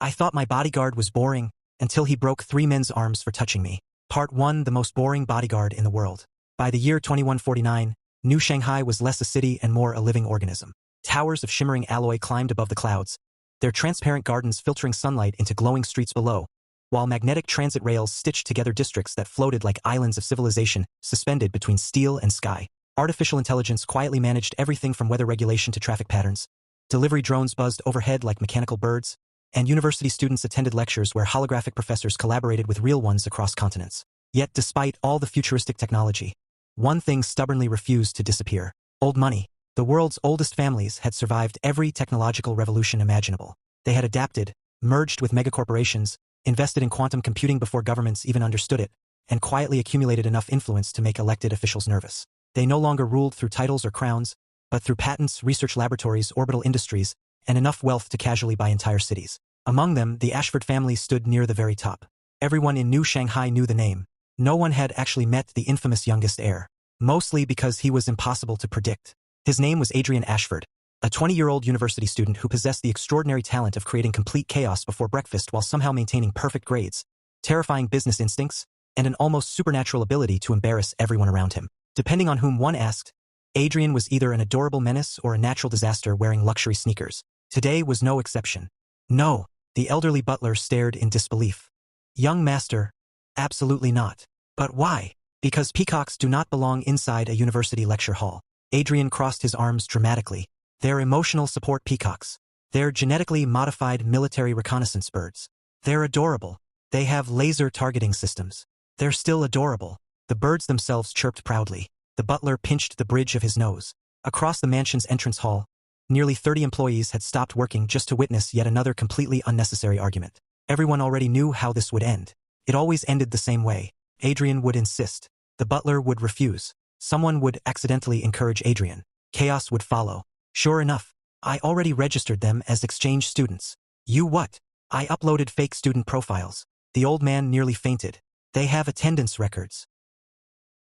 I thought my bodyguard was boring, until he broke 3 men's arms for touching me. Part 1: The most boring bodyguard in the world. By the year 2149, New Shanghai was less a city and more a living organism. Towers of shimmering alloy climbed above the clouds, their transparent gardens filtering sunlight into glowing streets below, while magnetic transit rails stitched together districts that floated like islands of civilization suspended between steel and sky. Artificial intelligence quietly managed everything from weather regulation to traffic patterns. Delivery drones buzzed overhead like mechanical birds, and university students attended lectures where holographic professors collaborated with real ones across continents. Yet despite all the futuristic technology, one thing stubbornly refused to disappear: old money. The world's oldest families had survived every technological revolution imaginable. They had adapted, merged with megacorporations, invested in quantum computing before governments even understood it, and quietly accumulated enough influence to make elected officials nervous. They no longer ruled through titles or crowns, but through patents, research laboratories, orbital industries, and enough wealth to casually buy entire cities. Among them, the Ashford family stood near the very top. Everyone in New Shanghai knew the name. No one had actually met the infamous youngest heir, mostly because he was impossible to predict. His name was Adrian Ashford, a 20-year-old university student who possessed the extraordinary talent of creating complete chaos before breakfast while somehow maintaining perfect grades, terrifying business instincts, and an almost supernatural ability to embarrass everyone around him. Depending on whom one asked, Adrian was either an adorable menace or a natural disaster wearing luxury sneakers. Today was no exception. No, the elderly butler stared in disbelief. Young master, absolutely not. But why? Because peacocks do not belong inside a university lecture hall. Adrian crossed his arms dramatically. They're emotional support peacocks. They're genetically modified military reconnaissance birds. They're adorable. They have laser targeting systems. They're still adorable. The birds themselves chirped proudly. The butler pinched the bridge of his nose. Across the mansion's entrance hall, nearly 30 employees had stopped working just to witness yet another completely unnecessary argument. Everyone already knew how this would end. It always ended the same way. Adrian would insist. The butler would refuse. Someone would accidentally encourage Adrian. Chaos would follow. Sure enough, I already registered them as exchange students. You what? I uploaded fake student profiles. The old man nearly fainted. They have attendance records.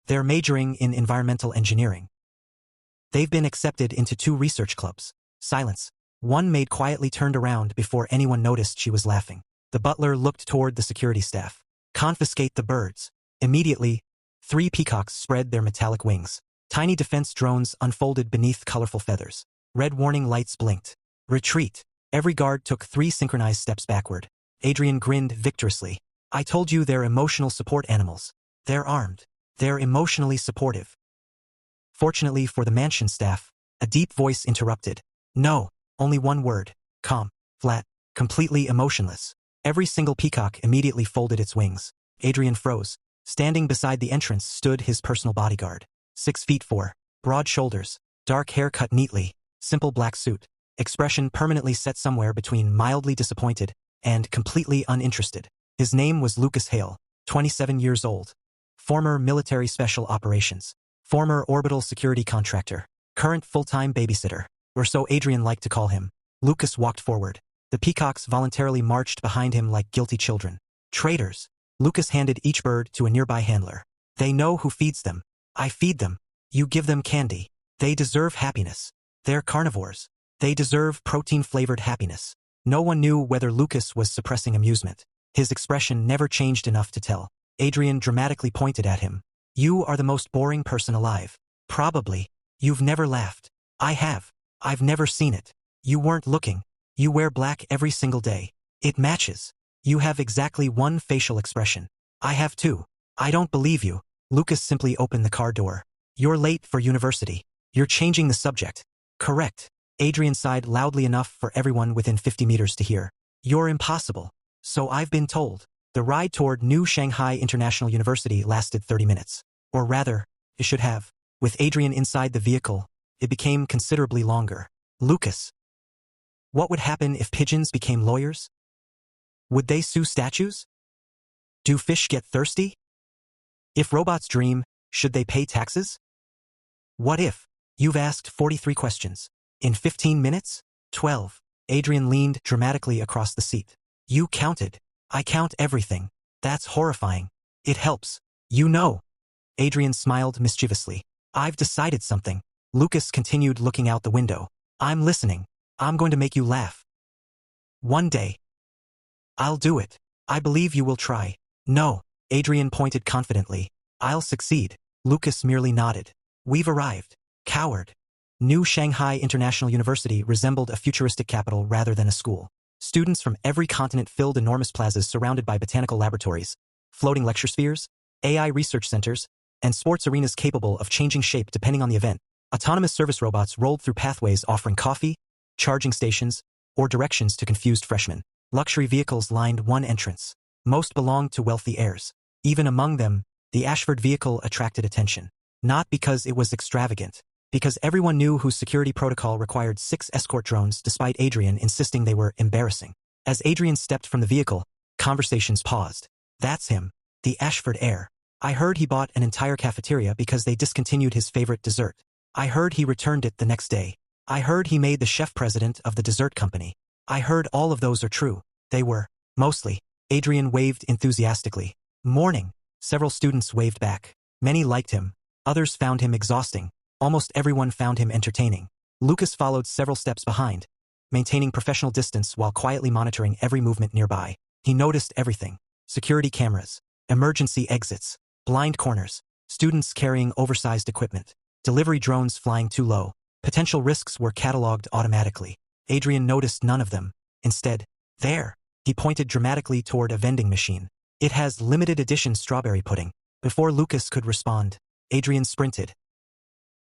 They're majoring in environmental engineering. They've been accepted into 2 research clubs. Silence. One maid quietly turned around before anyone noticed she was laughing. The butler looked toward the security staff. Confiscate the birds. Immediately, 3 peacocks spread their metallic wings. Tiny defense drones unfolded beneath colorful feathers. Red warning lights blinked. Retreat. Every guard took 3 synchronized steps backward. Adrian grinned victoriously. I told you they're emotional support animals. They're armed. They're emotionally supportive. Fortunately for the mansion staff, a deep voice interrupted. No, only one word. Calm, flat, completely emotionless. Every single peacock immediately folded its wings. Adrian froze. Standing beside the entrance stood his personal bodyguard. 6'4", broad shoulders, dark hair cut neatly, simple black suit, expression permanently set somewhere between mildly disappointed and completely uninterested. His name was Lucas Hale, 27 years old. Former military special operations. Former orbital security contractor. Current full-time babysitter, or so Adrian liked to call him. Lucas walked forward. The peacocks voluntarily marched behind him like guilty children. Traitors. Lucas handed each bird to a nearby handler. They know who feeds them. I feed them. You give them candy. They deserve happiness. They're carnivores. They deserve protein-flavored happiness. No one knew whether Lucas was suppressing amusement. His expression never changed enough to tell. Adrian dramatically pointed at him. You are the most boring person alive. Probably. You've never laughed. I have. I've never seen it. You weren't looking. You wear black every single day. It matches. You have exactly one facial expression. I have 2. I don't believe you. Lucas simply opened the car door. You're late for university. You're changing the subject. Correct. Adrian sighed loudly enough for everyone within 50 meters to hear. You're impossible. So I've been told. The ride toward New Shanghai International University lasted 30 minutes. Or rather, it should have. With Adrian inside the vehicle, it became considerably longer. Lucas. What would happen if pigeons became lawyers? Would they sue statues? Do fish get thirsty? If robots dream, should they pay taxes? What if? You've asked 43 questions. In 15 minutes? 12. Adrian leaned dramatically across the seat. You counted. I count everything. That's horrifying. It helps. You know. Adrian smiled mischievously. I've decided something. Lucas continued looking out the window. I'm listening. I'm going to make you laugh. One day. I'll do it. I believe you will try. No. Adrian pointed confidently. I'll succeed. Lucas merely nodded. We've arrived. Coward. New Shanghai International University resembled a futuristic capital rather than a school. Students from every continent filled enormous plazas surrounded by botanical laboratories, floating lecture spheres, AI research centers, and sports arenas capable of changing shape depending on the event. Autonomous service robots rolled through pathways offering coffee, charging stations, or directions to confused freshmen. Luxury vehicles lined one entrance. Most belonged to wealthy heirs. Even among them, the Ashford vehicle attracted attention. Not because it was extravagant, because everyone knew whose security protocol required 6 escort drones despite Adrian insisting they were embarrassing. As Adrian stepped from the vehicle, conversations paused. That's him, the Ashford heir. I heard he bought an entire cafeteria because they discontinued his favorite dessert. I heard he returned it the next day. I heard he made the chef president of the dessert company. I heard all of those are true. They were, mostly. Adrian waved enthusiastically. Morning. Several students waved back. Many liked him. Others found him exhausting. Almost everyone found him entertaining. Lucas followed several steps behind, maintaining professional distance while quietly monitoring every movement nearby. He noticed everything. Security cameras, emergency exits, blind corners, students carrying oversized equipment, delivery drones flying too low. Potential risks were catalogued automatically. Adrian noticed none of them. Instead, there, he pointed dramatically toward a vending machine. It has limited edition strawberry pudding. Before Lucas could respond, Adrian sprinted.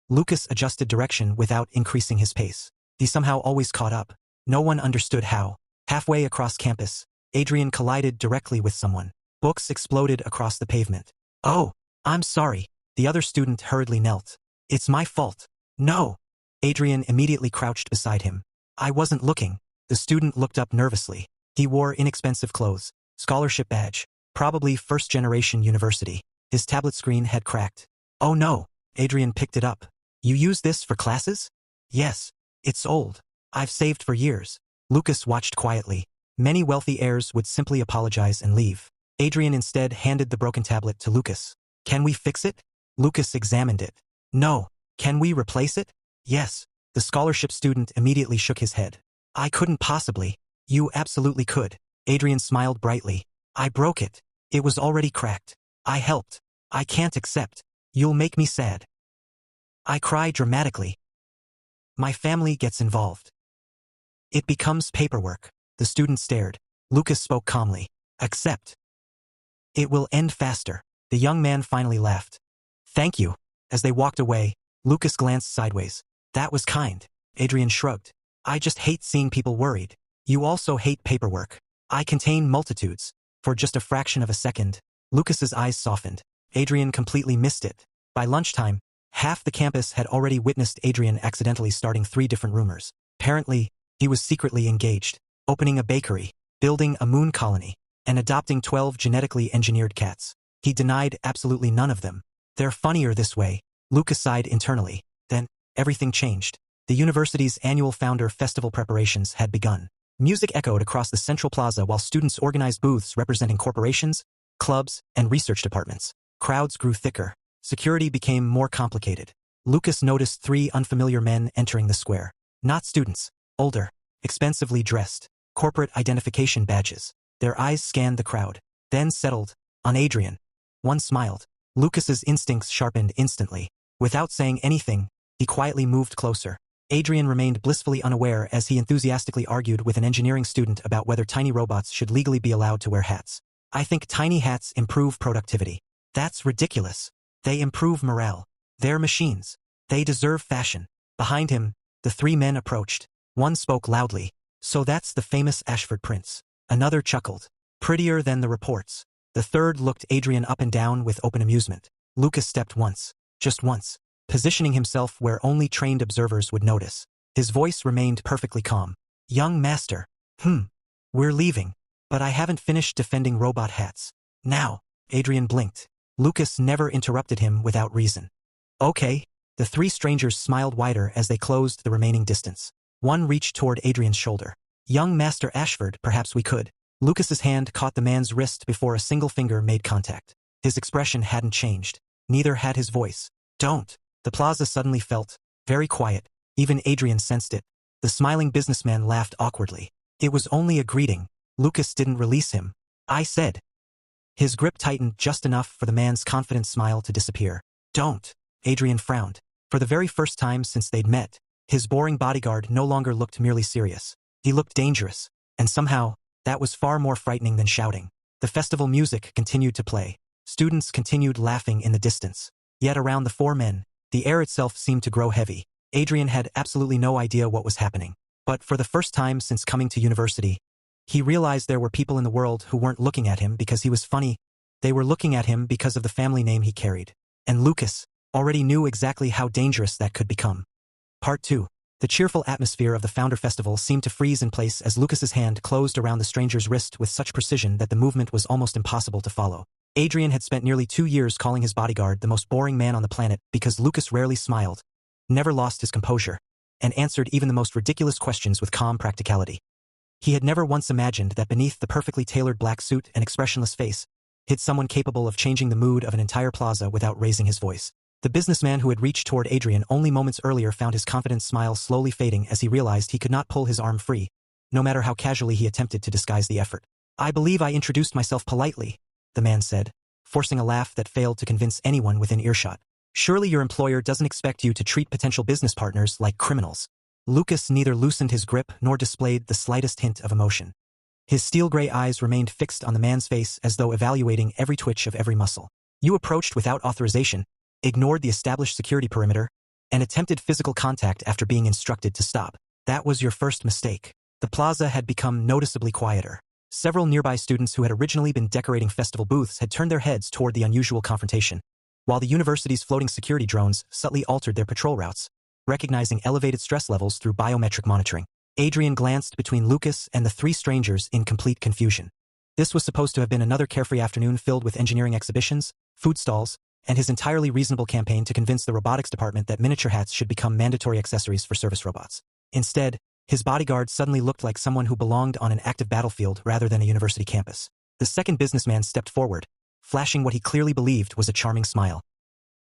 Lucas adjusted direction without increasing his pace. He somehow always caught up. No one understood how. Halfway across campus, Adrian collided directly with someone. Books exploded across the pavement. Oh, I'm sorry. The other student hurriedly knelt. It's my fault. No. Adrian immediately crouched beside him. I wasn't looking. The student looked up nervously. He wore inexpensive clothes, scholarship badge, probably first-generation university. His tablet screen had cracked. Oh no. Adrian picked it up. You use this for classes? Yes. It's old. I've saved for years. Lucas watched quietly. Many wealthy heirs would simply apologize and leave. Adrian instead handed the broken tablet to Lucas. Can we fix it? Lucas examined it. No. Can we replace it? Yes. The scholarship student immediately shook his head. I couldn't possibly. You absolutely could. Adrian smiled brightly. I broke it. It was already cracked. I helped. I can't accept. You'll make me sad. I cry dramatically. My family gets involved. It becomes paperwork. The student stared. Lucas spoke calmly. Accept. It will end faster. The young man finally laughed. Thank you. As they walked away, Lucas glanced sideways. That was kind. Adrian shrugged. I just hate seeing people worried. You also hate paperwork. I contain multitudes. For just a fraction of a second, Lucas's eyes softened. Adrian completely missed it. By lunchtime, half the campus had already witnessed Adrian accidentally starting 3 different rumors. Apparently, he was secretly engaged, opening a bakery, building a moon colony, and adopting 12 genetically engineered cats. He denied absolutely none of them. They're funnier this way. Lucas sighed internally. Then, everything changed. The university's annual founder festival preparations had begun. Music echoed across the central plaza while students organized booths representing corporations, clubs, and research departments. Crowds grew thicker. Security became more complicated. Lucas noticed 3 unfamiliar men entering the square. Not students. Older. Expensively dressed. Corporate identification badges. Their eyes scanned the crowd, then settled on Adrian. One smiled. Lucas's instincts sharpened instantly. Without saying anything, he quietly moved closer. Adrian remained blissfully unaware as he enthusiastically argued with an engineering student about whether tiny robots should legally be allowed to wear hats. I think tiny hats improve productivity. That's ridiculous. They improve morale. They're machines. They deserve fashion. Behind him, the 3 men approached. One spoke loudly. So that's the famous Ashford prince. Another chuckled. Prettier than the reports. The third looked Adrian up and down with open amusement. Lucas stepped once. Just once. Positioning himself where only trained observers would notice. His voice remained perfectly calm. Young master. We're leaving. But I haven't finished defending robot hats. Now. Adrian blinked. Lucas never interrupted him without reason. Okay. The 3 strangers smiled wider as they closed the remaining distance. One reached toward Adrian's shoulder. Young Master Ashford, perhaps we could. Lucas's hand caught the man's wrist before a single finger made contact. His expression hadn't changed. Neither had his voice. Don't. The plaza suddenly felt very quiet. Even Adrian sensed it. The smiling businessman laughed awkwardly. It was only a greeting. Lucas didn't release him. I said. His grip tightened just enough for the man's confident smile to disappear. Don't. Adrian frowned. For the very first time since they'd met, his boring bodyguard no longer looked merely serious. He looked dangerous, and somehow, that was far more frightening than shouting. The festival music continued to play. Students continued laughing in the distance. Yet around the four men, the air itself seemed to grow heavy. Adrian had absolutely no idea what was happening. But for the first time since coming to university, he realized there were people in the world who weren't looking at him because he was funny. They were looking at him because of the family name he carried. And Lucas already knew exactly how dangerous that could become. Part 2. The cheerful atmosphere of the Founder Festival seemed to freeze in place as Lucas's hand closed around the stranger's wrist with such precision that the movement was almost impossible to follow. Adrian had spent nearly 2 years calling his bodyguard the most boring man on the planet because Lucas rarely smiled, never lost his composure, and answered even the most ridiculous questions with calm practicality. He had never once imagined that beneath the perfectly tailored black suit and expressionless face hid someone capable of changing the mood of an entire plaza without raising his voice. The businessman who had reached toward Adrian only moments earlier found his confident smile slowly fading as he realized he could not pull his arm free, no matter how casually he attempted to disguise the effort. I believe I introduced myself politely, the man said, forcing a laugh that failed to convince anyone within earshot. Surely your employer doesn't expect you to treat potential business partners like criminals. Lucas neither loosened his grip nor displayed the slightest hint of emotion. His steel-gray eyes remained fixed on the man's face as though evaluating every twitch of every muscle. You approached without authorization, ignored the established security perimeter, and attempted physical contact after being instructed to stop. That was your first mistake. The plaza had become noticeably quieter. Several nearby students who had originally been decorating festival booths had turned their heads toward the unusual confrontation, while the university's floating security drones subtly altered their patrol routes, recognizing elevated stress levels through biometric monitoring. Adrian glanced between Lucas and the three strangers in complete confusion. This was supposed to have been another carefree afternoon filled with engineering exhibitions, food stalls, and his entirely reasonable campaign to convince the robotics department that miniature hats should become mandatory accessories for service robots. Instead, his bodyguard suddenly looked like someone who belonged on an active battlefield rather than a university campus. The second businessman stepped forward, flashing what he clearly believed was a charming smile.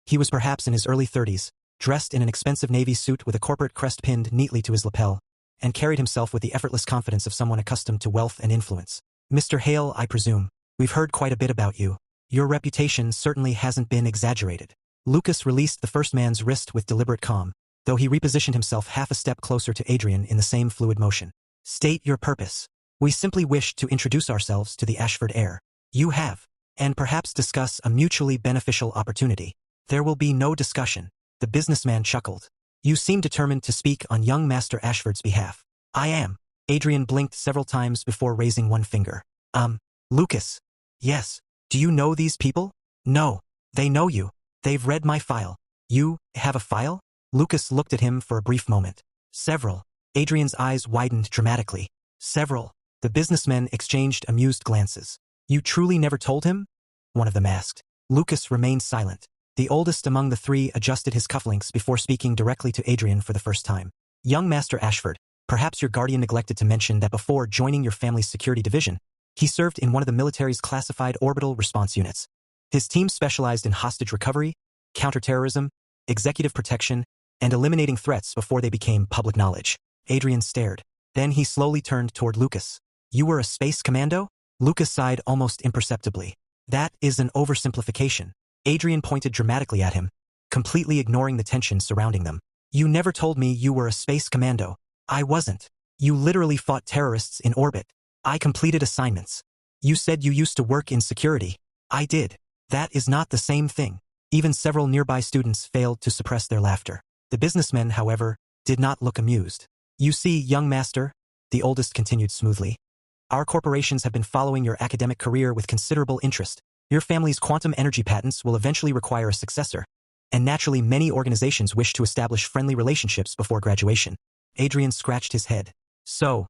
He was perhaps in his early 30s, dressed in an expensive navy suit with a corporate crest pinned neatly to his lapel, and carried himself with the effortless confidence of someone accustomed to wealth and influence. Mr. Hale, I presume. We've heard quite a bit about you. Your reputation certainly hasn't been exaggerated. Lucas released the first man's wrist with deliberate calm, though he repositioned himself half a step closer to Adrian in the same fluid motion. State your purpose. We simply wish to introduce ourselves to the Ashford heir. You have, and perhaps discuss a mutually beneficial opportunity. There will be no discussion. The businessman chuckled. You seem determined to speak on young Master Ashford's behalf. I am. Adrian blinked several times before raising one finger. Lucas. Yes. Do you know these people? No. They know you. They've read my file. You have a file? Lucas looked at him for a brief moment. Several. Adrian's eyes widened dramatically. Several. The businessmen exchanged amused glances. You truly never told him? One of them asked. Lucas remained silent. The oldest among the three adjusted his cufflinks before speaking directly to Adrian for the first time. Young Master Ashford, perhaps your guardian neglected to mention that before joining your family's security division, he served in one of the military's classified orbital response units. His team specialized in hostage recovery, counterterrorism, executive protection, and eliminating threats before they became public knowledge. Adrian stared. Then he slowly turned toward Lucas. You were a space commando? Lucas sighed almost imperceptibly. That is an oversimplification. Adrian pointed dramatically at him, completely ignoring the tension surrounding them. You never told me you were a space commando. I wasn't. You literally fought terrorists in orbit. I completed assignments. You said you used to work in security. I did. That is not the same thing. Even several nearby students failed to suppress their laughter. The businessmen, however, did not look amused. You see, young master, the oldest continued smoothly, our corporations have been following your academic career with considerable interest. Your family's quantum energy patents will eventually require a successor, and naturally many organizations wish to establish friendly relationships before graduation. Adrian scratched his head. So,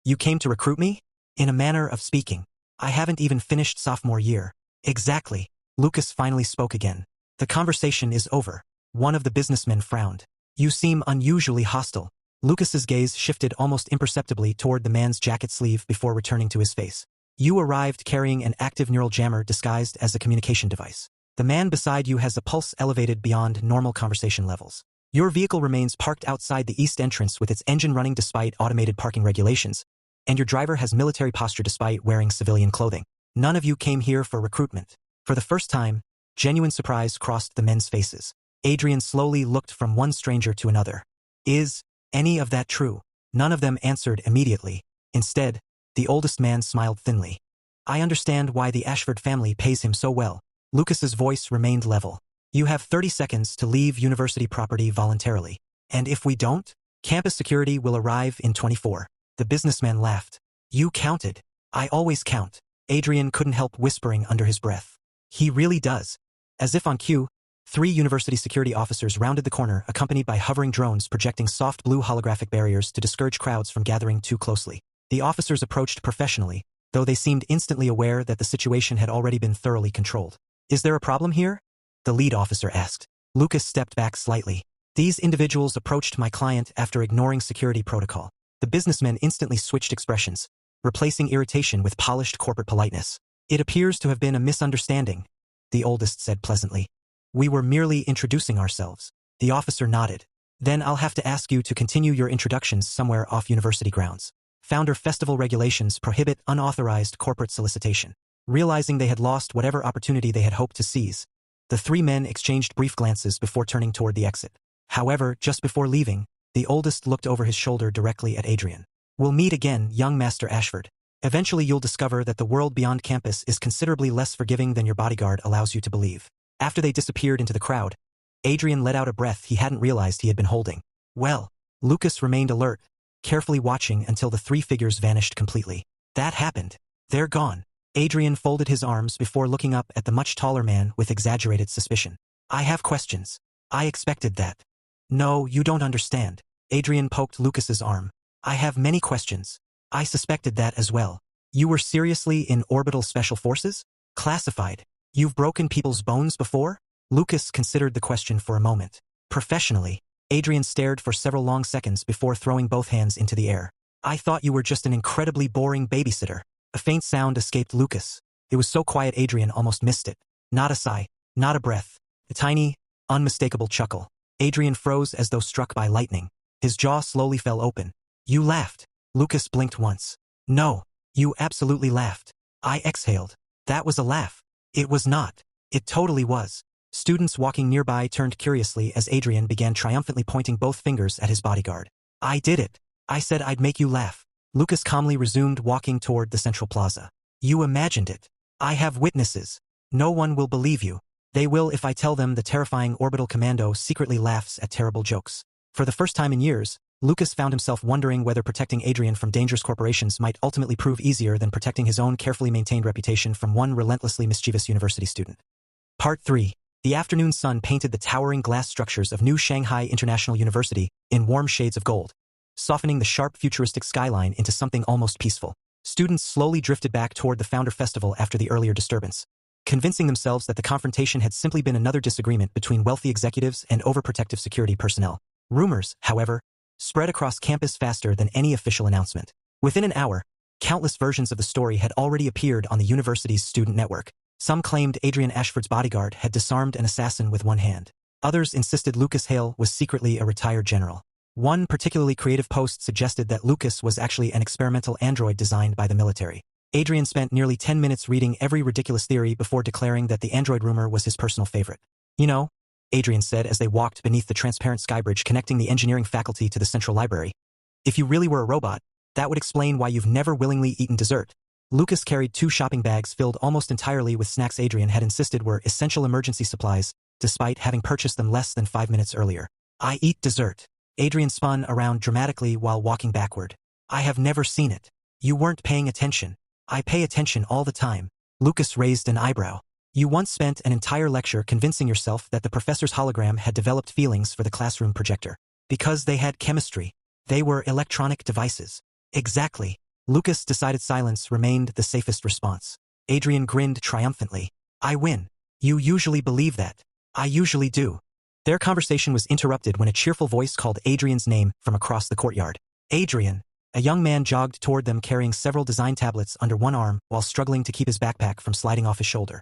you came to recruit me? In a manner of speaking. I haven't even finished sophomore year. Exactly. Lucas finally spoke again. The conversation is over. One of the businessmen frowned. You seem unusually hostile. Lucas's gaze shifted almost imperceptibly toward the man's jacket sleeve before returning to his face. You arrived carrying an active neural jammer disguised as a communication device. The man beside you has a pulse elevated beyond normal conversation levels. Your vehicle remains parked outside the east entrance with its engine running despite automated parking regulations, And your driver has military posture despite wearing civilian clothing. None of you came here for recruitment. For the first time, genuine surprise crossed the men's faces. Adrian slowly looked from one stranger to another. Is any of that true? None of them answered immediately. Instead, the oldest man smiled thinly. I understand why the Ashford family pays him so well. Lucas's voice remained level. You have 30 seconds to leave university property voluntarily. And if we don't, campus security will arrive in 24. The businessman laughed. You counted. I always count. Adrian couldn't help whispering under his breath. He really does. As if on cue, 3 university security officers rounded the corner accompanied by hovering drones projecting soft blue holographic barriers to discourage crowds from gathering too closely. The officers approached professionally, though they seemed instantly aware that the situation had already been thoroughly controlled. Is there a problem here? The lead officer asked. Lucas stepped back slightly. These individuals approached my client after ignoring security protocol. The businessmen instantly switched expressions, replacing irritation with polished corporate politeness. It appears to have been a misunderstanding, the oldest said pleasantly. We were merely introducing ourselves. The officer nodded. Then I'll have to ask you to continue your introductions somewhere off university grounds. Founder festival regulations prohibit unauthorized corporate solicitation. Realizing they had lost whatever opportunity they had hoped to seize, the 3 men exchanged brief glances before turning toward the exit. However, just before leaving, the oldest looked over his shoulder directly at Adrian. We'll meet again, young Master Ashford. Eventually you'll discover that the world beyond campus is considerably less forgiving than your bodyguard allows you to believe. After they disappeared into the crowd, Adrian let out a breath he hadn't realized he had been holding. Well, Lucas remained alert, carefully watching until the 3 figures vanished completely. That happened. They're gone. Adrian folded his arms before looking up at the much taller man with exaggerated suspicion. I have questions. I expected that. No, you don't understand. Adrian poked Lucas's arm. I have many questions. I suspected that as well. You were seriously in orbital special forces? Classified. You've broken people's bones before? Lucas considered the question for a moment. Professionally, Adrian stared for several long seconds before throwing both hands into the air. I thought you were just an incredibly boring babysitter. A faint sound escaped Lucas. It was so quiet Adrian almost missed it. Not a sigh, not a breath. A tiny, unmistakable chuckle. Adrian froze as though struck by lightning. His jaw slowly fell open. You laughed. Lucas blinked once. No, you absolutely laughed. I exhaled. That was a laugh. It was not. It totally was. Students walking nearby turned curiously as Adrian began triumphantly pointing both fingers at his bodyguard. I did it. I said I'd make you laugh. Lucas calmly resumed walking toward the central plaza. You imagined it. I have witnesses. No one will believe you. They will if I tell them the terrifying orbital commando secretly laughs at terrible jokes. For the first time in years, Lucas found himself wondering whether protecting Adrian from dangerous corporations might ultimately prove easier than protecting his own carefully maintained reputation from one relentlessly mischievous university student. Part 3. The afternoon sun painted the towering glass structures of New Shanghai International University in warm shades of gold, softening the sharp futuristic skyline into something almost peaceful. Students slowly drifted back toward the Founder Festival after the earlier disturbance, convincing themselves that the confrontation had simply been another disagreement between wealthy executives and overprotective security personnel. Rumors, however, spread across campus faster than any official announcement. Within an hour, countless versions of the story had already appeared on the university's student network. Some claimed Adrian Ashford's bodyguard had disarmed an assassin with one hand. Others insisted Lucas Hale was secretly a retired general. One particularly creative post suggested that Lucas was actually an experimental android designed by the military. Adrian spent nearly 10 minutes reading every ridiculous theory before declaring that the android rumor was his personal favorite. You know, Adrian said as they walked beneath the transparent skybridge connecting the engineering faculty to the central library. If you really were a robot, that would explain why you've never willingly eaten dessert. Lucas carried 2 shopping bags filled almost entirely with snacks Adrian had insisted were essential emergency supplies, despite having purchased them less than 5 minutes earlier. I eat dessert. Adrian spun around dramatically while walking backward. I have never seen it. You weren't paying attention. I pay attention all the time. Lucas raised an eyebrow. You once spent an entire lecture convincing yourself that the professor's hologram had developed feelings for the classroom projector. Because they had chemistry. They were electronic devices. Exactly. Lucas decided silence remained the safest response. Adrian grinned triumphantly. I win. You usually believe that. I usually do. Their conversation was interrupted when a cheerful voice called Adrian's name from across the courtyard. Adrian. A young man jogged toward them carrying several design tablets under one arm while struggling to keep his backpack from sliding off his shoulder.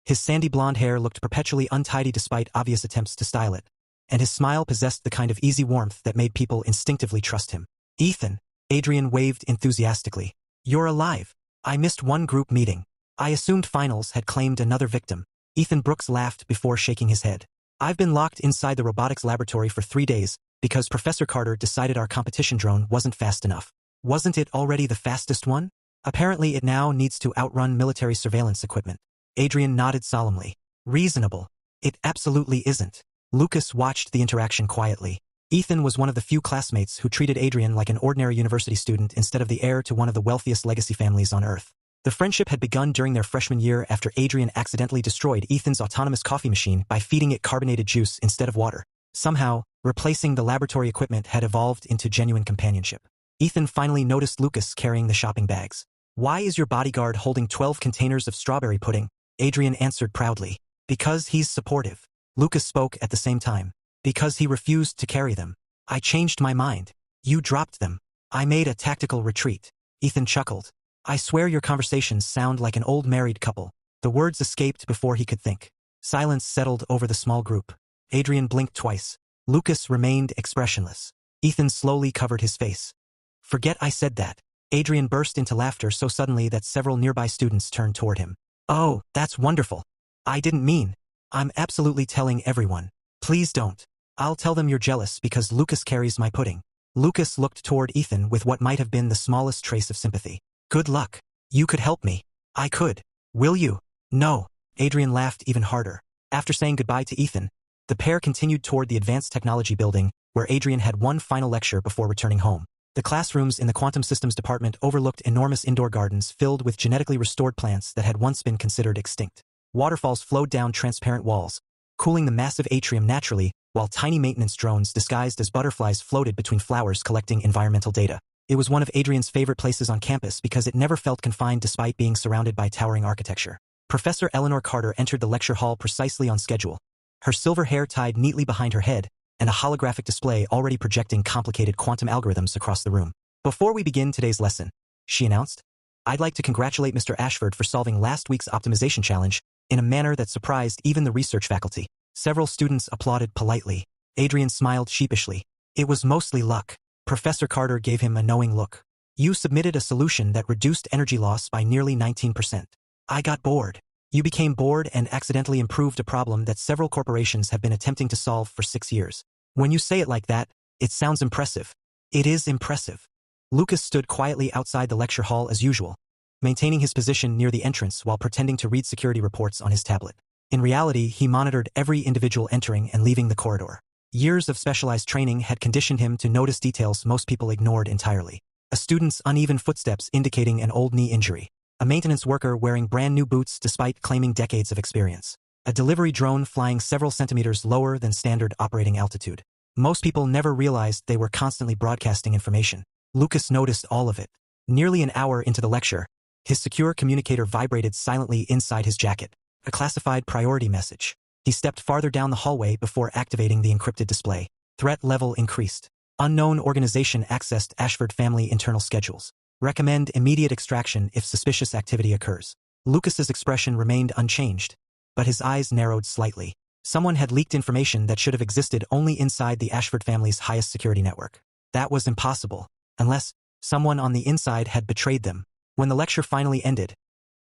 His sandy blonde hair looked perpetually untidy despite obvious attempts to style it, and his smile possessed the kind of easy warmth that made people instinctively trust him. Ethan. Adrian waved enthusiastically. You're alive. I missed one group meeting. I assumed finals had claimed another victim. Ethan Brooks laughed before shaking his head. I've been locked inside the robotics laboratory for 3 days because Professor Carter decided our competition drone wasn't fast enough. Wasn't it already the fastest one? Apparently it now needs to outrun military surveillance equipment. Adrian nodded solemnly. Reasonable. It absolutely isn't. Lucas watched the interaction quietly. Ethan was one of the few classmates who treated Adrian like an ordinary university student instead of the heir to one of the wealthiest legacy families on Earth. The friendship had begun during their freshman year after Adrian accidentally destroyed Ethan's autonomous coffee machine by feeding it carbonated juice instead of water. Somehow, replacing the laboratory equipment had evolved into genuine companionship. Ethan finally noticed Lucas carrying the shopping bags. Why is your bodyguard holding 12 containers of strawberry pudding? Adrian answered proudly. Because he's supportive. Lucas spoke at the same time. Because he refused to carry them. I changed my mind. You dropped them. I made a tactical retreat. Ethan chuckled. I swear your conversations sound like an old married couple. The words escaped before he could think. Silence settled over the small group. Adrian blinked twice. Lucas remained expressionless. Ethan slowly covered his face. Forget I said that. Adrian burst into laughter so suddenly that several nearby students turned toward him. Oh, that's wonderful. I didn't mean. I'm absolutely telling everyone. Please don't. I'll tell them you're jealous because Lucas carries my pudding. Lucas looked toward Ethan with what might have been the smallest trace of sympathy. Good luck. You could help me. I could. Will you? No. Adrian laughed even harder. After saying goodbye to Ethan, the pair continued toward the advanced technology building, where Adrian had one final lecture before returning home. The classrooms in the quantum systems department overlooked enormous indoor gardens filled with genetically restored plants that had once been considered extinct. Waterfalls flowed down transparent walls, cooling the massive atrium naturally, while tiny maintenance drones disguised as butterflies floated between flowers collecting environmental data. It was one of Adrian's favorite places on campus because it never felt confined despite being surrounded by towering architecture. Professor Eleanor Carter entered the lecture hall precisely on schedule, her silver hair tied neatly behind her head, and a holographic display already projecting complicated quantum algorithms across the room. Before we begin today's lesson, she announced, I'd like to congratulate Mr. Ashford for solving last week's optimization challenge in a manner that surprised even the research faculty. Several students applauded politely. Adrian smiled sheepishly. It was mostly luck. Professor Carter gave him a knowing look. You submitted a solution that reduced energy loss by nearly 19%. I got bored. You became bored and accidentally improved a problem that several corporations have been attempting to solve for 6 years. When you say it like that, it sounds impressive. It is impressive. Lucas stood quietly outside the lecture hall as usual, maintaining his position near the entrance while pretending to read security reports on his tablet. In reality, he monitored every individual entering and leaving the corridor. Years of specialized training had conditioned him to notice details most people ignored entirely. A student's uneven footsteps indicating an old knee injury. A maintenance worker wearing brand new boots despite claiming decades of experience. A delivery drone flying several centimeters lower than standard operating altitude. Most people never realized they were constantly broadcasting information. Lucas noticed all of it. Nearly an hour into the lecture, his secure communicator vibrated silently inside his jacket. A classified priority message. He stepped farther down the hallway before activating the encrypted display. Threat level increased. Unknown organization accessed Ashford family internal schedules. Recommend immediate extraction if suspicious activity occurs. Lucas's expression remained unchanged, but his eyes narrowed slightly. Someone had leaked information that should have existed only inside the Ashford family's highest security network. That was impossible, unless someone on the inside had betrayed them. When the lecture finally ended,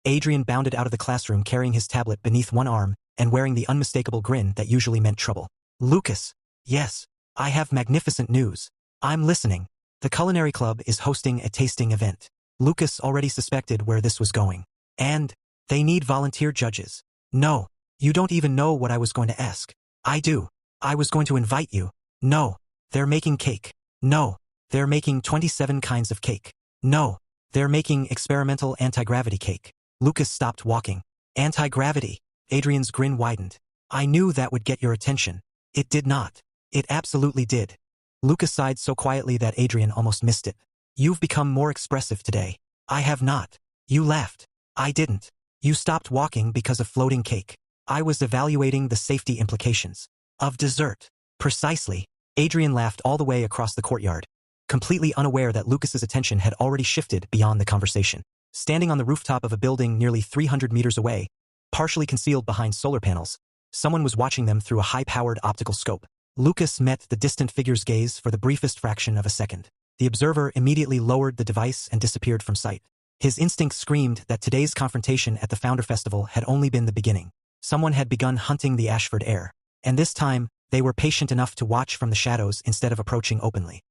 Adrian bounded out of the classroom carrying his tablet beneath one arm and wearing the unmistakable grin that usually meant trouble. Lucas. Yes, I have magnificent news. I'm listening. The Culinary Club is hosting a tasting event. Lucas already suspected where this was going. And they need volunteer judges. No, you don't even know what I was going to ask. I do. I was going to invite you. No, they're making cake. No, they're making 27 kinds of cake. No, they're making experimental anti-gravity cake. Lucas stopped walking. Anti-gravity. Adrian's grin widened. I knew that would get your attention. It did not. It absolutely did. Lucas sighed so quietly that Adrian almost missed it. You've become more expressive today. I have not. You laughed. I didn't. You stopped walking because of floating cake. I was evaluating the safety implications of dessert. Precisely. Adrian laughed all the way across the courtyard, completely unaware that Lucas's attention had already shifted beyond the conversation. Standing on the rooftop of a building nearly 300 meters away, partially concealed behind solar panels, someone was watching them through a high-powered optical scope. Lucas met the distant figure's gaze for the briefest fraction of a second. The observer immediately lowered the device and disappeared from sight. His instinct screamed that today's confrontation at the Founder Festival had only been the beginning. Someone had begun hunting the Ashford heir, and this time, they were patient enough to watch from the shadows instead of approaching openly.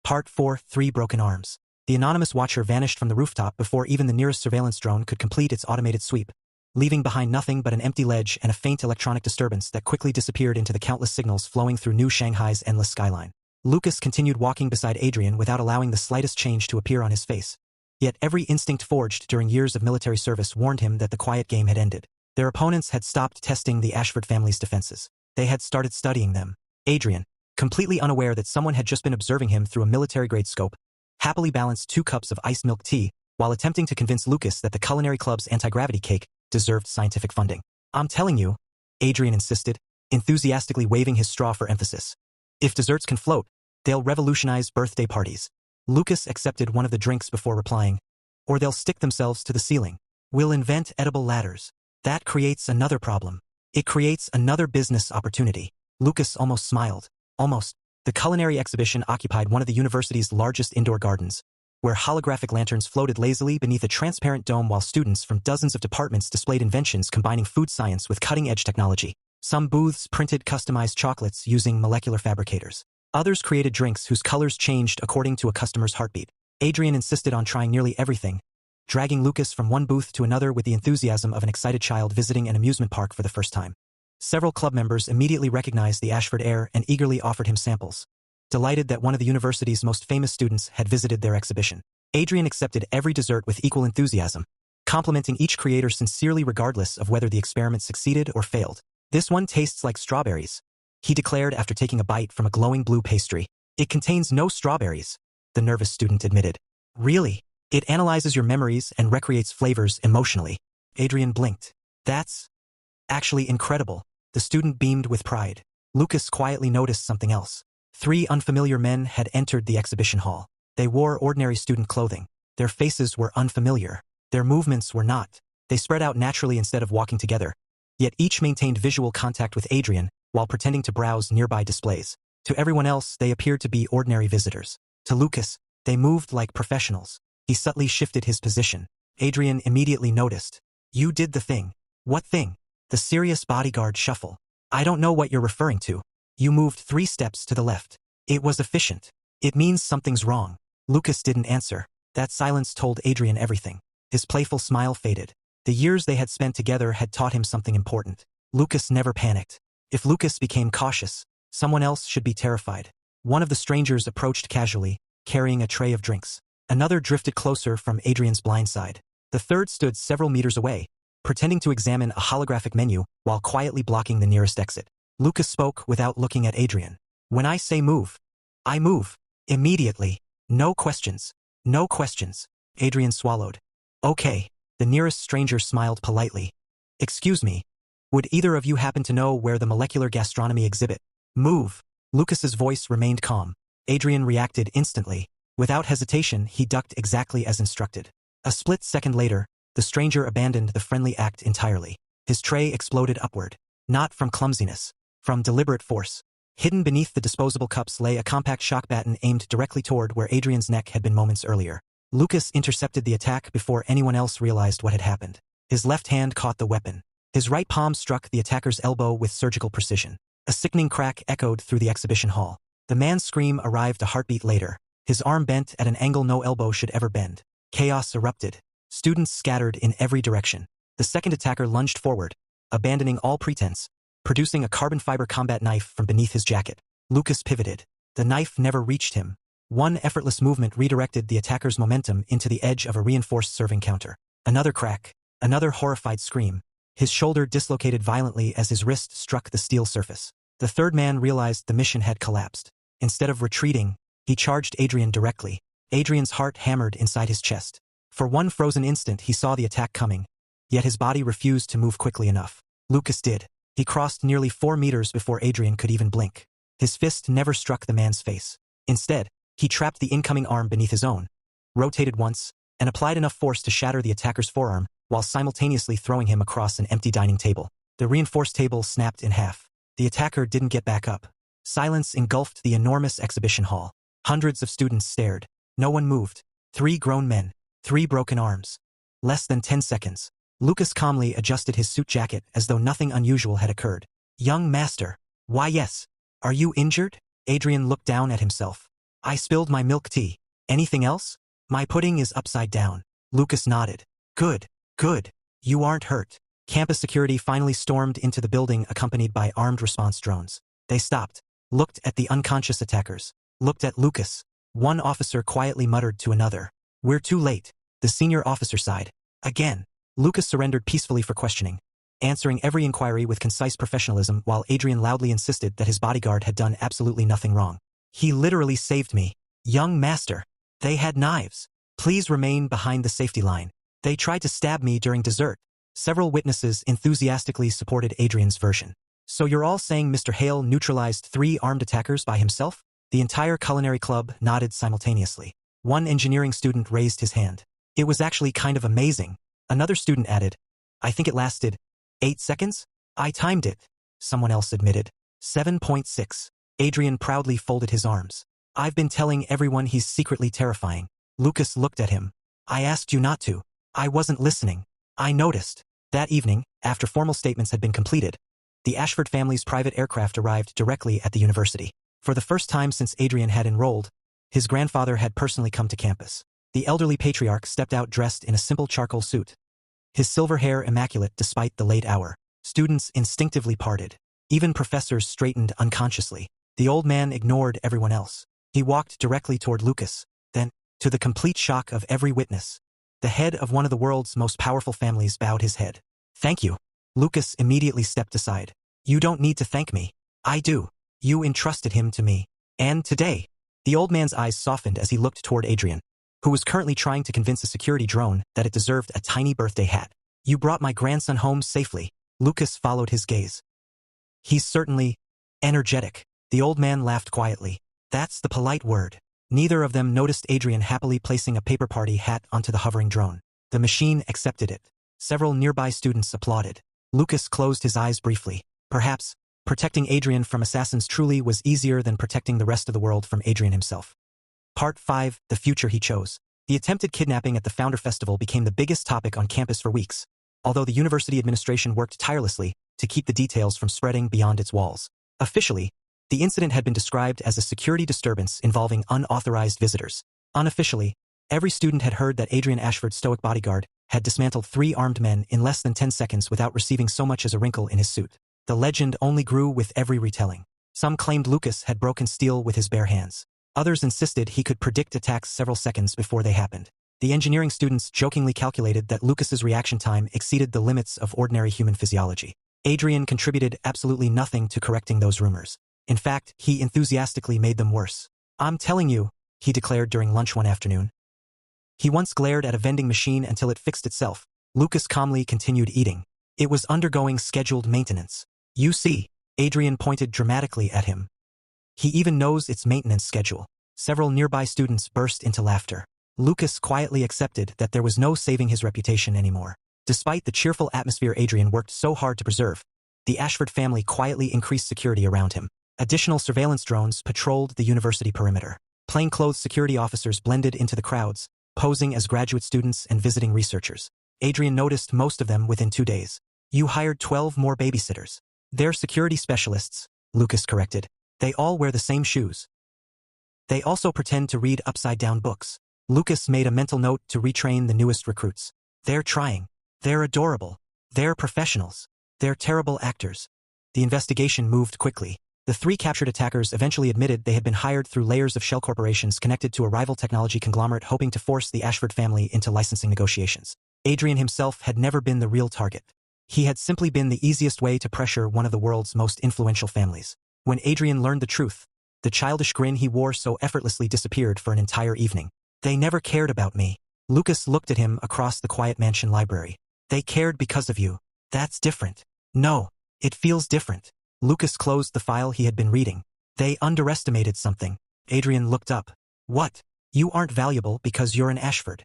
Part 4: 3 Broken Arms. The anonymous watcher vanished from the rooftop before even the nearest surveillance drone could complete its automated sweep, leaving behind nothing but an empty ledge and a faint electronic disturbance that quickly disappeared into the countless signals flowing through New Shanghai's endless skyline. Lucas continued walking beside Adrian without allowing the slightest change to appear on his face. Yet every instinct forged during years of military service warned him that the quiet game had ended. Their opponents had stopped testing the Ashford family's defenses. They had started studying them. Adrian, completely unaware that someone had just been observing him through a military-grade scope, happily balanced 2 cups of iced milk tea while attempting to convince Lucas that the culinary club's anti-gravity cake deserved scientific funding. "I'm telling you," Adrian insisted, enthusiastically waving his straw for emphasis. "If desserts can float, they'll revolutionize birthday parties." Lucas accepted one of the drinks before replying, "Or they'll stick themselves to the ceiling. We'll invent edible ladders. That creates another problem. It creates another business opportunity." Lucas almost smiled. Almost. The culinary exhibition occupied one of the university's largest indoor gardens, where holographic lanterns floated lazily beneath a transparent dome while students from dozens of departments displayed inventions combining food science with cutting-edge technology. Some booths printed customized chocolates using molecular fabricators. Others created drinks whose colors changed according to a customer's heartbeat. Adrian insisted on trying nearly everything, dragging Lucas from one booth to another with the enthusiasm of an excited child visiting an amusement park for the first time. Several club members immediately recognized the Ashford heir and eagerly offered him samples, delighted that one of the university's most famous students had visited their exhibition. Adrian accepted every dessert with equal enthusiasm, complimenting each creator sincerely regardless of whether the experiment succeeded or failed. "This one tastes like strawberries," he declared after taking a bite from a glowing blue pastry. "It contains no strawberries," the nervous student admitted. "Really? It analyzes your memories and recreates flavors emotionally." Adrian blinked. "That's actually incredible." The student beamed with pride. Lucas quietly noticed something else. 3 unfamiliar men had entered the exhibition hall. They wore ordinary student clothing. Their faces were unfamiliar. Their movements were not. They spread out naturally instead of walking together. Yet each maintained visual contact with Adrian while pretending to browse nearby displays. To everyone else, they appeared to be ordinary visitors. To Lucas, they moved like professionals. He subtly shifted his position. Adrian immediately noticed. "You did the thing." "What thing?" "The serious bodyguard shuffle." "I don't know what you're referring to." "You moved 3 steps to the left. It was efficient." "It means something's wrong." Lucas didn't answer. That silence told Adrian everything. His playful smile faded. The years they had spent together had taught him something important. Lucas never panicked. If Lucas became cautious, someone else should be terrified. One of the strangers approached casually, carrying a tray of drinks. Another drifted closer from Adrian's blind side. The third stood several meters away, pretending to examine a holographic menu while quietly blocking the nearest exit. Lucas spoke without looking at Adrian. "When I say move, I move. Immediately. No questions. No questions." Adrian swallowed. "Okay." The nearest stranger smiled politely. "Excuse me. Would either of you happen to know where the molecular gastronomy exhibit?" "Move." Lucas's voice remained calm. Adrian reacted instantly. Without hesitation, he ducked exactly as instructed. A split second later, the stranger abandoned the friendly act entirely. His tray exploded upward. Not from clumsiness. From deliberate force. Hidden beneath the disposable cups lay a compact shock baton aimed directly toward where Adrian's neck had been moments earlier. Lucas intercepted the attack before anyone else realized what had happened. His left hand caught the weapon. His right palm struck the attacker's elbow with surgical precision. A sickening crack echoed through the exhibition hall. The man's scream arrived a heartbeat later. His arm bent at an angle no elbow should ever bend. Chaos erupted. Students scattered in every direction. The second attacker lunged forward, abandoning all pretense, producing a carbon fiber combat knife from beneath his jacket. Lucas pivoted. The knife never reached him. One effortless movement redirected the attacker's momentum into the edge of a reinforced serving counter. Another crack. Another horrified scream. His shoulder dislocated violently as his wrist struck the steel surface. The third man realized the mission had collapsed. Instead of retreating, he charged Adrian directly. Adrian's heart hammered inside his chest. For one frozen instant he saw the attack coming, yet his body refused to move quickly enough. Lucas did. He crossed nearly 4 meters before Adrian could even blink. His fist never struck the man's face. Instead, he trapped the incoming arm beneath his own, rotated once, and applied enough force to shatter the attacker's forearm while simultaneously throwing him across an empty dining table. The reinforced table snapped in half. The attacker didn't get back up. Silence engulfed the enormous exhibition hall. Hundreds of students stared. No one moved. 3 grown men. 3 broken arms. Less than 10 seconds. Lucas calmly adjusted his suit jacket as though nothing unusual had occurred. Young master. Why yes. Are you injured? Adrian looked down at himself. I spilled my milk tea. Anything else? My pudding is upside down. Lucas nodded. Good. Good. You aren't hurt. Campus security finally stormed into the building accompanied by armed response drones. They stopped, looked at the unconscious attackers, looked at Lucas. One officer quietly muttered to another. We're too late. The senior officer sighed. Again. Lucas surrendered peacefully for questioning, answering every inquiry with concise professionalism while Adrian loudly insisted that his bodyguard had done absolutely nothing wrong. He literally saved me. Young master. They had knives. Please remain behind the safety line. They tried to stab me during dessert. Several witnesses enthusiastically supported Adrian's version. So you're all saying Mr. Hale neutralized 3 armed attackers by himself? The entire culinary club nodded simultaneously. One engineering student raised his hand. It was actually kind of amazing. Another student added, I think it lasted 8 seconds? I timed it. Someone else admitted. 7.6. Adrian proudly folded his arms. I've been telling everyone he's secretly terrifying. Lucas looked at him. I asked you not to. I wasn't listening. I noticed. That evening, after formal statements had been completed, the Ashford family's private aircraft arrived directly at the university. For the first time since Adrian had enrolled, his grandfather had personally come to campus. The elderly patriarch stepped out dressed in a simple charcoal suit, his silver hair immaculate despite the late hour. Students instinctively parted. Even professors straightened unconsciously. The old man ignored everyone else. He walked directly toward Lucas. Then, to the complete shock of every witness, the head of one of the world's most powerful families bowed his head. Thank you. Lucas immediately stepped aside. You don't need to thank me. I do. You entrusted him to me. And today, the old man's eyes softened as he looked toward Adrian, who was currently trying to convince a security drone that it deserved a tiny birthday hat. You brought my grandson home safely. Lucas followed his gaze. He's certainly energetic. The old man laughed quietly. That's the polite word. Neither of them noticed Adrian happily placing a paper party hat onto the hovering drone. The machine accepted it. Several nearby students applauded. Lucas closed his eyes briefly. Perhaps, protecting Adrian from assassins truly was easier than protecting the rest of the world from Adrian himself. Part 5. The future he chose. The attempted kidnapping at the Founder Festival became the biggest topic on campus for weeks, although the university administration worked tirelessly to keep the details from spreading beyond its walls. Officially, the incident had been described as a security disturbance involving unauthorized visitors. Unofficially, every student had heard that Adrian Ashford's stoic bodyguard had dismantled 3 armed men in less than 10 seconds without receiving so much as a wrinkle in his suit. The legend only grew with every retelling. Some claimed Lucas had broken steel with his bare hands. Others insisted he could predict attacks several seconds before they happened. The engineering students jokingly calculated that Lucas's reaction time exceeded the limits of ordinary human physiology. Adrian contributed absolutely nothing to correcting those rumors. In fact, he enthusiastically made them worse. I'm telling you, he declared during lunch one afternoon. He once glared at a vending machine until it fixed itself. Lucas calmly continued eating. It was undergoing scheduled maintenance. You see, Adrian pointed dramatically at him. He even knows its maintenance schedule. Several nearby students burst into laughter. Lucas quietly accepted that there was no saving his reputation anymore. Despite the cheerful atmosphere Adrian worked so hard to preserve, the Ashford family quietly increased security around him. Additional surveillance drones patrolled the university perimeter. Plainclothes security officers blended into the crowds, posing as graduate students and visiting researchers. Adrian noticed most of them within 2 days. You hired 12 more babysitters. They're security specialists, Lucas corrected. They all wear the same shoes. They also pretend to read upside-down books. Lucas made a mental note to retrain the newest recruits. They're trying. They're adorable. They're professionals. They're terrible actors. The investigation moved quickly. The 3 captured attackers eventually admitted they had been hired through layers of shell corporations connected to a rival technology conglomerate hoping to force the Ashford family into licensing negotiations. Adrian himself had never been the real target. He had simply been the easiest way to pressure one of the world's most influential families. When Adrian learned the truth, the childish grin he wore so effortlessly disappeared for an entire evening. They never cared about me. Lucas looked at him across the quiet mansion library. They cared because of you. That's different. No, it feels different. Lucas closed the file he had been reading. They underestimated something. Adrian looked up. What? You aren't valuable because you're an Ashford.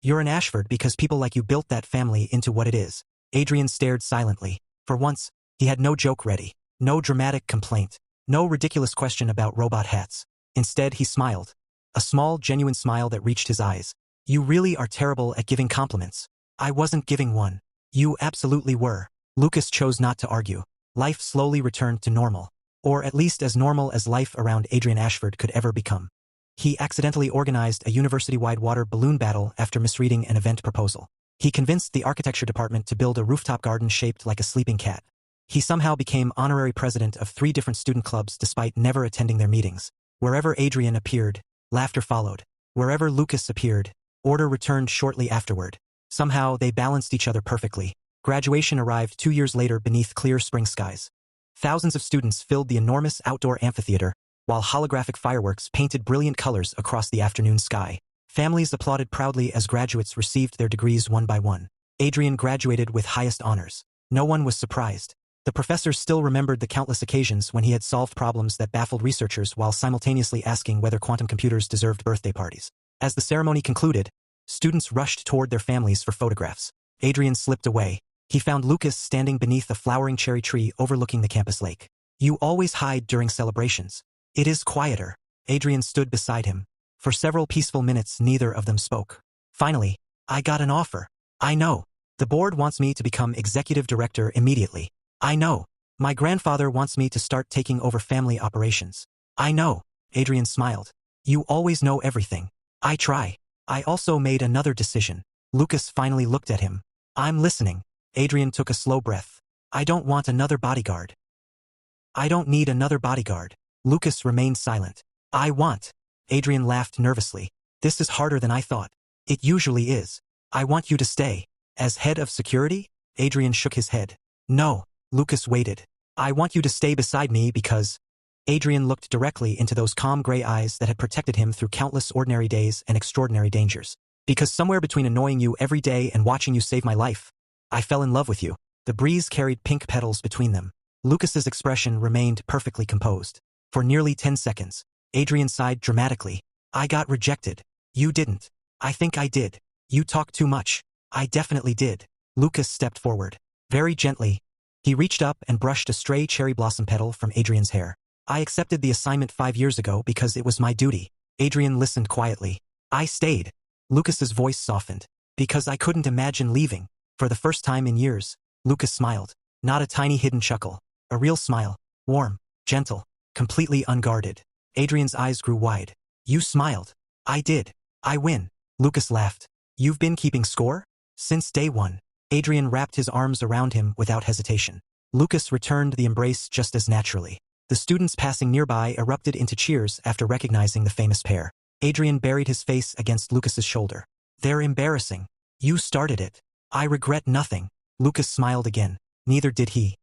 You're an Ashford because people like you built that family into what it is. Adrian stared silently. For once, he had no joke ready. No dramatic complaint. No ridiculous question about robot hats. Instead, he smiled. A small, genuine smile that reached his eyes. You really are terrible at giving compliments. I wasn't giving one. You absolutely were. Lucas chose not to argue. Life slowly returned to normal. Or at least as normal as life around Adrian Ashford could ever become. He accidentally organized a university-wide water balloon battle after misreading an event proposal. He convinced the architecture department to build a rooftop garden shaped like a sleeping cat. He somehow became honorary president of 3 different student clubs despite never attending their meetings. Wherever Adrian appeared, laughter followed. Wherever Lucas appeared, order returned shortly afterward. Somehow, they balanced each other perfectly. Graduation arrived 2 years later beneath clear spring skies. Thousands of students filled the enormous outdoor amphitheater, while holographic fireworks painted brilliant colors across the afternoon sky. Families applauded proudly as graduates received their degrees one by one. Adrian graduated with highest honors. No one was surprised. The professors still remembered the countless occasions when he had solved problems that baffled researchers while simultaneously asking whether quantum computers deserved birthday parties. As the ceremony concluded, students rushed toward their families for photographs. Adrian slipped away. He found Lucas standing beneath a flowering cherry tree overlooking the campus lake. You always hide during celebrations. It is quieter. Adrian stood beside him. For several peaceful minutes, neither of them spoke. Finally, I got an offer. I know. The board wants me to become executive director immediately. I know. My grandfather wants me to start taking over family operations. I know. Adrian smiled. You always know everything. I try. I also made another decision. Lucas finally looked at him. I'm listening. Adrian took a slow breath. I don't want another bodyguard. I don't need another bodyguard. Lucas remained silent. I want. Adrian laughed nervously. This is harder than I thought. It usually is. I want you to stay. As head of security? Adrian shook his head. No. Lucas waited. I want you to stay beside me because... Adrian looked directly into those calm gray eyes that had protected him through countless ordinary days and extraordinary dangers. Because somewhere between annoying you every day and watching you save my life, I fell in love with you. The breeze carried pink petals between them. Lucas's expression remained perfectly composed. For nearly 10 seconds, Adrian sighed dramatically. I got rejected. You didn't. I think I did. You talk too much. I definitely did. Lucas stepped forward. Very gently, he reached up and brushed a stray cherry blossom petal from Adrian's hair. I accepted the assignment 5 years ago because it was my duty. Adrian listened quietly. I stayed. Lucas's voice softened. Because I couldn't imagine leaving. For the first time in years, Lucas smiled. Not a tiny hidden chuckle. A real smile. Warm, gentle, completely unguarded. Adrian's eyes grew wide. You smiled. I did. I win. Lucas laughed. You've been keeping score? Since day one. Adrian wrapped his arms around him without hesitation. Lucas returned the embrace just as naturally. The students passing nearby erupted into cheers after recognizing the famous pair. Adrian buried his face against Lucas's shoulder. They're embarrassing. You started it. I regret nothing. Lucas smiled again. Neither did he.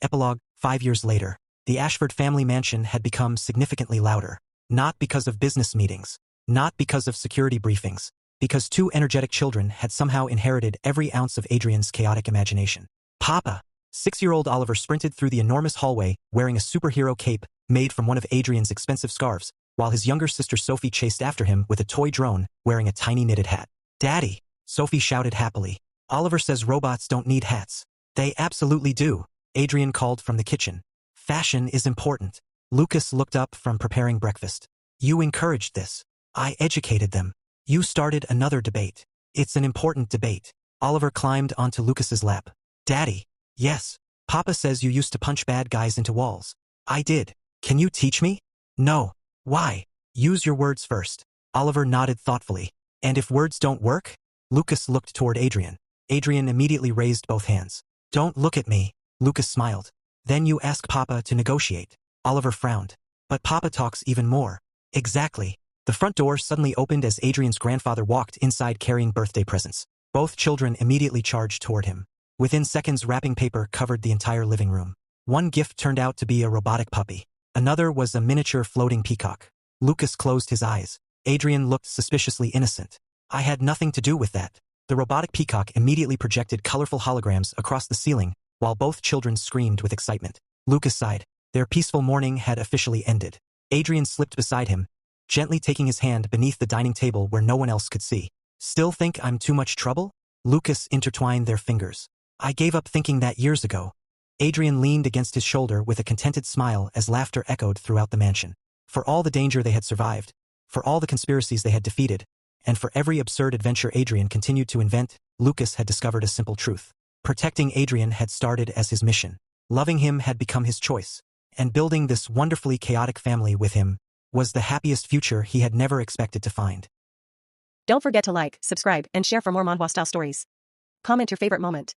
Epilogue, 5 years later. The Ashford family mansion had become significantly louder. Not because of business meetings. Not because of security briefings. Because 2 energetic children had somehow inherited every ounce of Adrian's chaotic imagination. Papa! 6-year-old Oliver sprinted through the enormous hallway wearing a superhero cape made from one of Adrian's expensive scarves, while his younger sister Sophie chased after him with a toy drone wearing a tiny knitted hat. Daddy! Sophie shouted happily. Oliver says robots don't need hats. They absolutely do. Adrian called from the kitchen. Fashion is important. Lucas looked up from preparing breakfast. You encouraged this. I educated them. You started another debate. It's an important debate. Oliver climbed onto Lucas's lap. Daddy. Yes. Papa says you used to punch bad guys into walls. I did. Can you teach me? No. Why? Use your words first. Oliver nodded thoughtfully. And if words don't work? Lucas looked toward Adrian. Adrian immediately raised both hands. Don't look at me. Lucas smiled. Then you ask Papa to negotiate. Oliver frowned. But Papa talks even more. Exactly. The front door suddenly opened as Adrian's grandfather walked inside carrying birthday presents. Both children immediately charged toward him. Within seconds, wrapping paper covered the entire living room. One gift turned out to be a robotic puppy. Another was a miniature floating peacock. Lucas closed his eyes. Adrian looked suspiciously innocent. I had nothing to do with that. The robotic peacock immediately projected colorful holograms across the ceiling, while both children screamed with excitement. Lucas sighed. Their peaceful morning had officially ended. Adrian slipped beside him, gently taking his hand beneath the dining table where no one else could see. Still think I'm too much trouble? Lucas intertwined their fingers. I gave up thinking that years ago. Adrian leaned against his shoulder with a contented smile as laughter echoed throughout the mansion. For all the danger they had survived, for all the conspiracies they had defeated, and for every absurd adventure Adrian continued to invent, Lucas had discovered a simple truth. Protecting Adrian had started as his mission. Loving him had become his choice. And building this wonderfully chaotic family with him was the happiest future he had never expected to find. Don't forget to like, subscribe, and share for more manhwa style stories. Comment your favorite moment.